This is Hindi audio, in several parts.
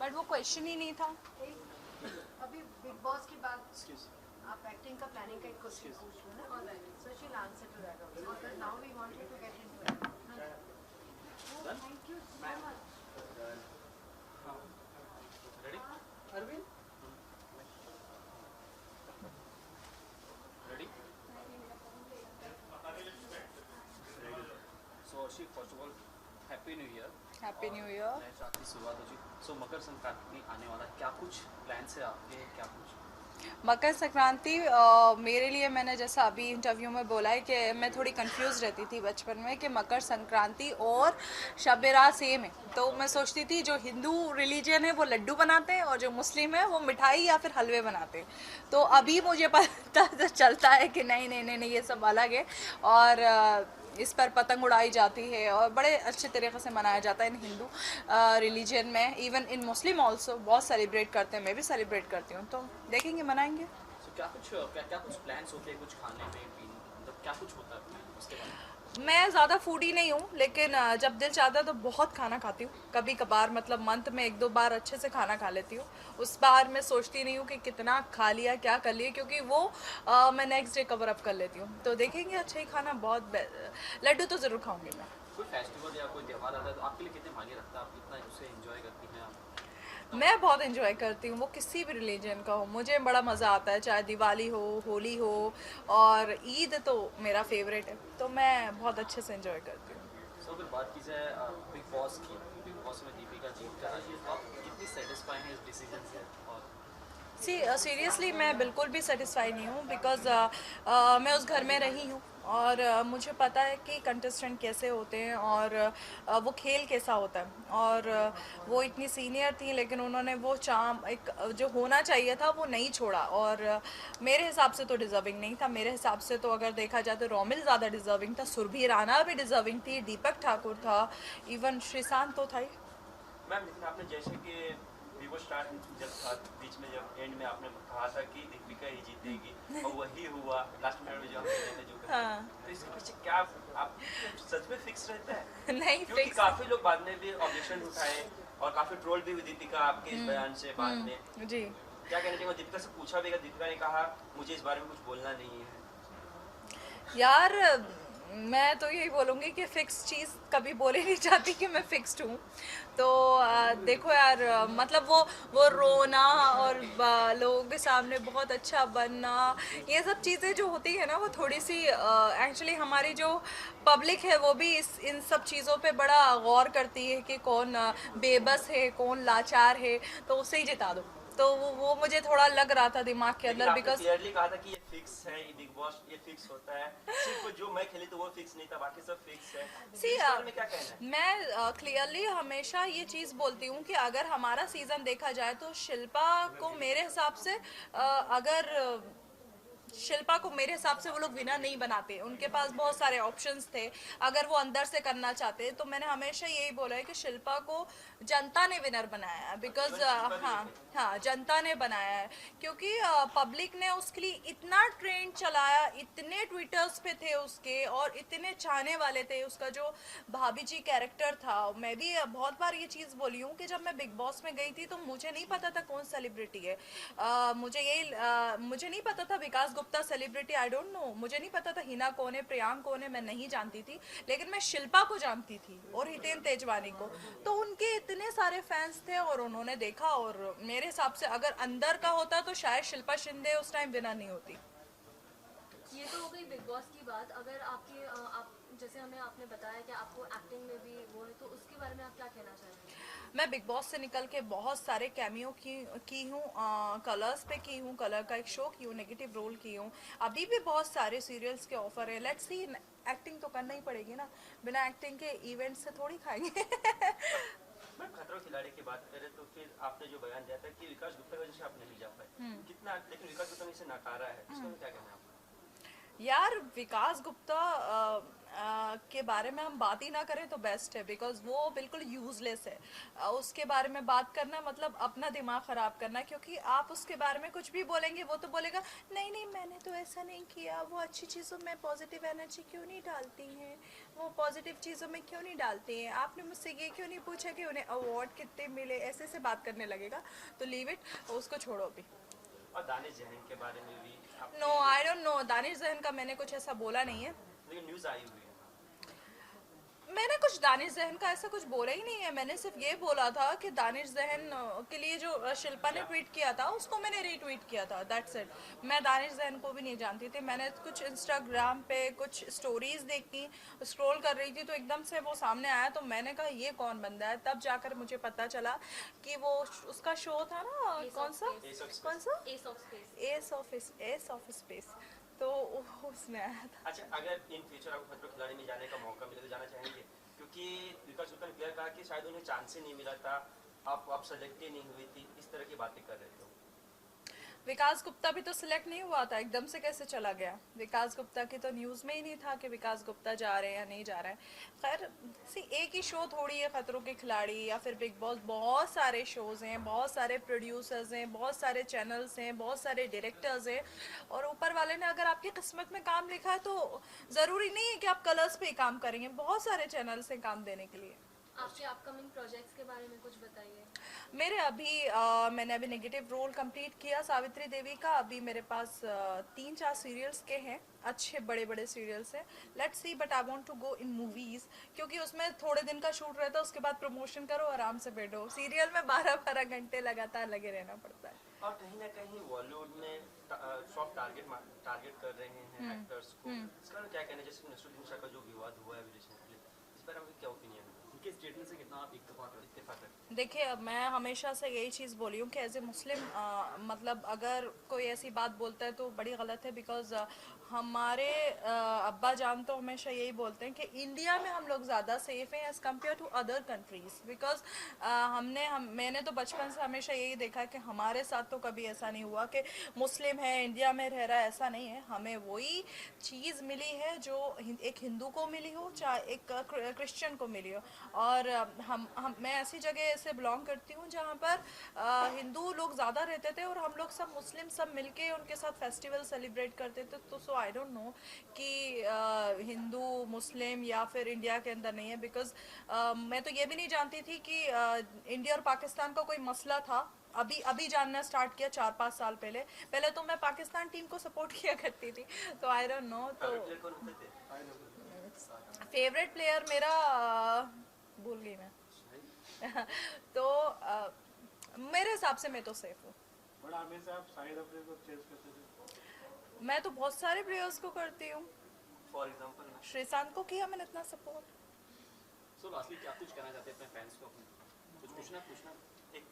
बट वो क्वेश्चन ही नहीं था। अभी बिग बॉस की बात, आप एक्टिंग का प्लानिंग का एक क्वेश्चन पूछ लो ना, और so she will answer to that also, but now we want you to get into it. Thank you so much. Ready? Arvind? Ready? So Arshi, first of all, Happy New Year. Happy और न्यू ईयर। नए साल की शुरुआत हो चुकी। सो मकर संक्रांति आने वाला है, क्या कुछ प्लान्स है आपके, क्या कुछ? मकर संक्रांति मेरे लिए, मैंने जैसा अभी इंटरव्यू में बोला है कि मैं थोड़ी कंफ्यूज रहती थी बचपन में कि मकर संक्रांति और शब बारात सेम है। तो मैं सोचती थी जो हिंदू रिलीजन है वो लड्डू बनाते हैं और जो मुस्लिम है वो मिठाई या फिर हलवे बनाते हैं। तो अभी मुझे पता तो चलता है कि नहीं नहीं नहीं नहीं, ये सब अलग है। और इस पर पतंग उड़ाई जाती है और बड़े अच्छे तरीके से मनाया जाता है इन हिंदू रिलीजन में। इवन इन मुस्लिम ऑल्सो बहुत सेलिब्रेट करते हैं, मैं भी सेलिब्रेट करती हूँ। तो देखेंगे, मनाएंगे। सो क्या कुछ प्लान्स होते हैं, कुछ खाने में पीने, मतलब क्या कुछ होता है plan उसके बारे में? मैं ज़्यादा फूडी नहीं हूँ, लेकिन जब दिल चाहता है तो बहुत खाना खाती हूँ। कभी कभार मतलब मंथ में एक दो बार अच्छे से खाना खा लेती हूँ। उस बार मैं सोचती नहीं हूँ कि कितना खा लिया, क्या कर लिया, क्योंकि वो मैं नेक्स्ट डे कवर अप कर लेती हूँ। तो देखेंगे, अच्छा ही खाना, लड्डू तो ज़रूर खाऊंगी मैं। कोई फेस्टिवल या कोई त्यौहार आता है तो आपके लिए कितने मायने रखता है, आप कितना उसे एंजॉय करती हैं आप? मैं बहुत एंजॉय करती हूँ, वो किसी भी रिलीजन का हो, मुझे बड़ा मज़ा आता है। चाहे दिवाली हो, होली हो, और ईद तो मेरा फेवरेट है। तो मैं बहुत अच्छे से एंजॉय करती हूँ। सो अगर बात की जाए बिग बॉस की, बिग बॉस में दीपिका जीत कर रही है, तो आप कितनी सेटिस्फाई हैं इस डिसीजन से? और सीरियसली मैं बिल्कुल भी सेटिस्फाई नहीं हूँ, बिकॉज मैं उस घर में रही हूँ और मुझे पता है कि कंटेस्टेंट कैसे होते हैं और वो खेल कैसा होता है। और वो इतनी सीनियर थी, लेकिन उन्होंने वो चार्म एक जो होना चाहिए था वो नहीं छोड़ा। और मेरे हिसाब से तो डिज़र्विंग नहीं था। मेरे हिसाब से तो अगर देखा जाए तो रोमिल ज़्यादा डिज़र्विंग था, सुरभि राणा भी डिज़र्विंग थी, दीपक ठाकुर था, इवन श्रीशांत तो था ही। मैम, लेकिन आपने जैसे कि वीवो स्टार जब था, बीच में जब एंड में आपने कहा था कि दीपिका ही जीतेगी, और वही हुआ लास्ट मिनट में जो हम कहते थे जो करते हाँ। तो इसके पीछे क्या आप सच में फिक्स रहता है? नहीं, क्योंकि फिक्स। काफी लोग बाद में भी ऑब्जेक्शन उठाए और काफी ट्रोल भी हुई दीपिका आपके इस बयान से बाद में। जी। क्या कहना चाहिए? दीपिका से पूछा भी, दीपिका ने कहा मुझे इस बारे में कुछ बोलना नहीं है। यार, मैं तो यही बोलूँगी कि फ़िक्स चीज़ कभी बोल ही नहीं चाहती कि मैं फ़िक्स्ड हूँ। तो देखो यार, मतलब वो रोना और लोगों के सामने बहुत अच्छा बनना, ये सब चीज़ें जो होती है ना, वो थोड़ी सी एक्चुअली हमारी जो पब्लिक है वो भी इस इन सब चीज़ों पे बड़ा गौर करती है कि कौन बेबस है, कौन लाचार है, तो उसे ही जिता दो। तो वो मुझे थोड़ा लग रहा था दिमाग के लेकिन अंदर, आपने बिकॉज क्लियरली कहा था कि ये फिक्स है, ये बिग बॉस ये फिक्स होता है, सिर्फ जो मैं खेली तो वो फिक्स नहीं था, बाकी सब फिक्स है। सी इस बारे में क्या कहना है? मैं क्लियरली हमेशा ये चीज़ बोलती हूँ कि अगर हमारा सीज़न देखा जाए तो शिल्पा को मेरे हिसाब से अगर शिल्पा को मेरे हिसाब से वो लोग विनर नहीं बनाते। उनके पास बहुत सारे ऑप्शंस थे अगर वो अंदर से करना चाहते। तो मैंने हमेशा यही बोला है कि शिल्पा को जनता ने विनर बनाया है, बिकॉज हाँ हाँ, जनता ने बनाया है, क्योंकि पब्लिक ने उसके लिए इतना ट्रेंड चलाया, इतने ट्विटर्स पे थे उसके और इतने चाहने वाले थे। उसका जो भाभी जी कैरेक्टर था, मैं भी बहुत बार ये चीज़ बोली हूँ कि जब मैं बिग बॉस में गई थी तो मुझे नहीं पता था कौन सेलिब्रिटी है। मुझे नहीं पता था Vikas Gupta celebrity, I don't know. मुझे नहीं पता था हिना कौन है, प्रियांक कौन है, मैं नहीं जानती थी। लेकिन मैं शिल्पा को जानती थी और हितेन तेजवानी को। तो उनके इतने सारे फैंस थे और उन्होंने देखा, और मेरे हिसाब से अगर अंदर का होता तो शायद शिल्पा शिंदे उस टाइम विनर नहीं होती। ये तो हो गई बिग बॉस की बात। अगर आप जैसे हमें आपने बताया कि आपको एक्टिंग में भी वो है, तो उसके बारे में आप क्या कहना चाहेंगे? मैं बिग बॉस से निकल के बहुत सारे कैमियो की हूँ, कलर्स पे की हूँ, कलर का एक शो की हूँ, नेगेटिव रोल की हूँ। अभी भी बहुत सारे सीरियल्स के ऑफर है। लेट्स सी, एक्टिंग तो करना ही पड़ेगी ना, बिना एक्टिंग के इवेंट से थोड़ी खाएंगे। मैं खतरों खिलाड़ी की बात करें तो फिर आपने जो बयान दिया था कि विकास गुप्ता की वजह से आप नहीं जा पाए, कितना, लेकिन विकास गुप्ता ने इसे नकारा है, इसमें क्या कहना है आपका? यार, विकास गुप्ता के बारे में हम बात ही ना करें तो बेस्ट है, बिकॉज वो बिल्कुल यूजलेस है। उसके बारे में बात करना मतलब अपना दिमाग ख़राब करना, क्योंकि आप उसके बारे में कुछ भी बोलेंगे वो तो बोलेगा नहीं नहीं मैंने तो ऐसा नहीं किया, वो अच्छी चीज़ों में पॉजिटिव एनर्जी क्यों नहीं डालती हैं, वो पॉजिटिव चीज़ों में क्यों नहीं डालती हैं, आपने मुझसे ये क्यों नहीं पूछा कि उन्हें अवार्ड कितने मिले, ऐसे से बात करने लगेगा। तो लीव इट, उसको छोड़ो अभी। और दानिश जहन के बारे में भी no I don't know, Danish Zehen का मैंने कुछ ऐसा बोला नहीं है। लेकिन न्यूज़ आई हुई है। मैंने कुछ दानिश जहन का ऐसा कुछ बोला ही नहीं है। मैंने सिर्फ ये बोला था कि दानिश जहन के लिए जो शिल्पा ने ट्वीट किया था उसको मैंने रीट्वीट किया था, दैट्स इट। मैं दानिश जहन को भी नहीं जानती थी। मैंने कुछ इंस्टाग्राम पे कुछ स्टोरीज देखी, स्क्रॉल कर रही थी तो एकदम से वो सामने आया, तो मैंने कहा ये कौन बंदा है। तब जाकर मुझे पता चला कि वो उसका शो था ना, कौन सा S of space. S of space, तो उसमें आया था। अच्छा, अगर इन फ्यूचर आपको खतरों के खिलाड़ी में जाने का मौका मिले तो जाना चाहेंगे? क्योंकि विकास गुप्ता ने क्लियर कहा कि शायद उन्हें चांस ही नहीं मिला था, आप सेलेक्ट ही नहीं हुई थी, इस तरह की बातें कर रहे थे। विकास गुप्ता भी तो सिलेक्ट नहीं हुआ था, एकदम से कैसे चला गया? विकास गुप्ता की तो न्यूज़ में ही नहीं था कि विकास गुप्ता जा रहे हैं या नहीं जा रहे हैं। खैर सी, एक ही शो थोड़ी है खतरों के खिलाड़ी या फिर बिग बॉस, बहुत सारे शोज़ हैं, बहुत सारे प्रोड्यूसर्स हैं, बहुत सारे चैनल्स हैं, बहुत सारे डायरेक्टर्स हैं, और ऊपर वाले ने अगर आपकी किस्मत में काम लिखा है तो ज़रूरी नहीं है कि आप कलर्स पे ही काम करेंगे। बहुत सारे चैनल्स हैं काम देने के लिए। आपके अपकमिंग प्रोजेक्ट्स के बारे में कुछ बताइए। मेरे अभी मैंने अभी नेगेटिव रोल कंप्लीट किया सावित्री देवी का। अभी मेरे पास 3-4 सीरियल्स के हैं, अच्छे बड़े बड़े सीरियल्स हैं। Let's see, but I want to go in movies, क्योंकि उसमें थोड़े दिन का शूट रहता है, उसके बाद प्रमोशन करो, आराम से बैठो। सीरियल में 12-12 घंटे लगातार लगे रहना पड़ता है। और कहीं ना कहीं बॉलीवुड में सॉफ्ट टारगेट कर रहे हैं एक्टर्स को, इसका क्या कहना है? जैसे नसरुद्दीन शाह का जो विवाद हुआ है रिसेंटली, इस पर आपका क्या ओपिनियन है? उनके स्टेटमेंट से कितना आप इत्तेफाक करते हैं? देखिए, मैं हमेशा से यही चीज़ बोली हूँ कि एज ए मुस्लिम मतलब अगर कोई ऐसी बात बोलता है तो बड़ी गलत है, बिकॉज हमारे अब्बा जान तो हमेशा यही बोलते हैं कि इंडिया में हम लोग ज़्यादा सेफ हैं as compared to other countries, because मैंने तो बचपन से हमेशा यही देखा है कि हमारे साथ तो कभी ऐसा नहीं हुआ कि मुस्लिम है इंडिया में रह रहा है, ऐसा नहीं है। हमें वही चीज़ मिली है जो एक हिंदू को मिली हो, चाहे एक क्रिश्चियन को मिली हो। और मैं ऐसी जगह से बिलोंग करती हूँ जहाँ पर हिंदू लोग ज़्यादा रहते थे और हम लोग सब मुस्लिम सब मिलके उनके साथ फेस्टिवल सेलिब्रेट करते थे। तो सो आई डोंट नो कि हिंदू मुस्लिम या फिर इंडिया के अंदर नहीं है, बिकॉज मैं तो ये भी नहीं जानती थी कि इंडिया और पाकिस्तान का कोई मसला था। अभी जानना स्टार्ट किया 4-5 साल पहले तो मैं पाकिस्तान टीम को सपोर्ट किया करती थी, तो आई डोंट नो। तो फेवरेट प्लेयर मेरा भूल गई मैं तो मेरे हिसाब से मैं तो सेफ हूँ। मैं तो बहुत सारे प्लेयर्स को करती हूँ, फॉर एग्जांपल श्रीशांत को किया मैंने इतना सपोर्ट। सो लास्टली क्या कुछ कहना चाहते हैं अपने फैंस को? कुछ पूछना एक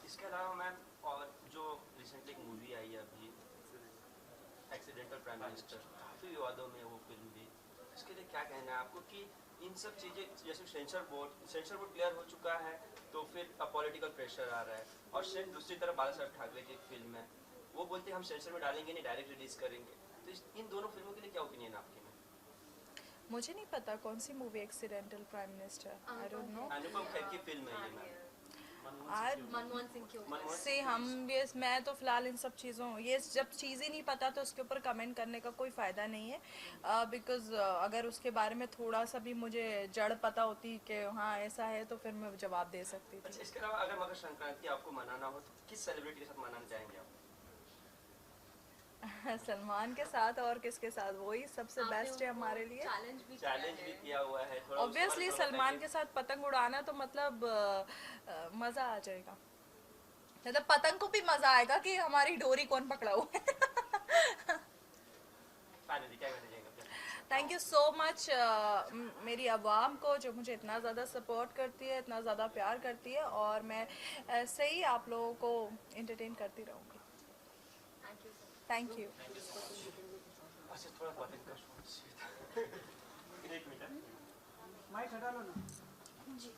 इसके अलावा मैम, और जो रिसेंटली एक मूवी आई है अभी एक्सीडेंटल प्राइम मिनिस्टर, काफ़ी विवादों में वो फिल्म भी, इसके लिए क्या कहना है आपको कि इन सब चीज़ें, जैसे सेंसर बोर्ड क्लियर हो चुका है तो फिर पॉलिटिकल प्रेशर आ रहा है, और सेम दूसरी तरफ बाला साहब ठाकरे की एक फिल्म है, वो बोलते हैं हम सेंसर में डालेंगे नहीं, डायरेक्ट रिलीज करेंगे, तो इन दोनों फिल्मों के लिए क्या ओपिनियन आपके में? मुझे नहीं पता कौन सी movie accidental prime minister, I don't know. Anupam Kher की फिल्म है ये मैम, मनमोहन सिंह के ऊपर से मैं तो फिलहाल इन सब चीज़ों, ये जब चीज़ ही नहीं पता तो उसके ऊपर कमेंट करने का कोई फ़ायदा नहीं है, बिकॉज अगर उसके बारे में थोड़ा सा भी मुझे जड़ पता होती कि हाँ ऐसा है तो फिर मैं जवाब दे सकती थी। अच्छा, इसके अलावा अगर मकर संक्रांति आपको मनाना हो तो किस सेलिब्रिटी के साथ मनाना चाहेंगे आप? सलमान के साथ, और किसके साथ? वही सबसे बेस्ट है हमारे लिए। चैलेंज भी किया हुआ है थोड़ा, ऑब्वियसली सलमान के साथ पतंग उड़ाना तो मतलब मज़ा आ जाएगा, मतलब पतंग को भी मज़ा आएगा कि हमारी डोरी कौन पकड़ा हुआ है। थैंक यू सो मच मेरी अवाम को जो मुझे इतना ज़्यादा सपोर्ट करती है, इतना ज़्यादा प्यार करती है, और मैं ऐसे ही आप लोगों को एंटरटेन करती रहूँगी। Thank you. अच्छा, थोड़ा पतंग का शौक एक मिनट, माइक हटा लो ना जी।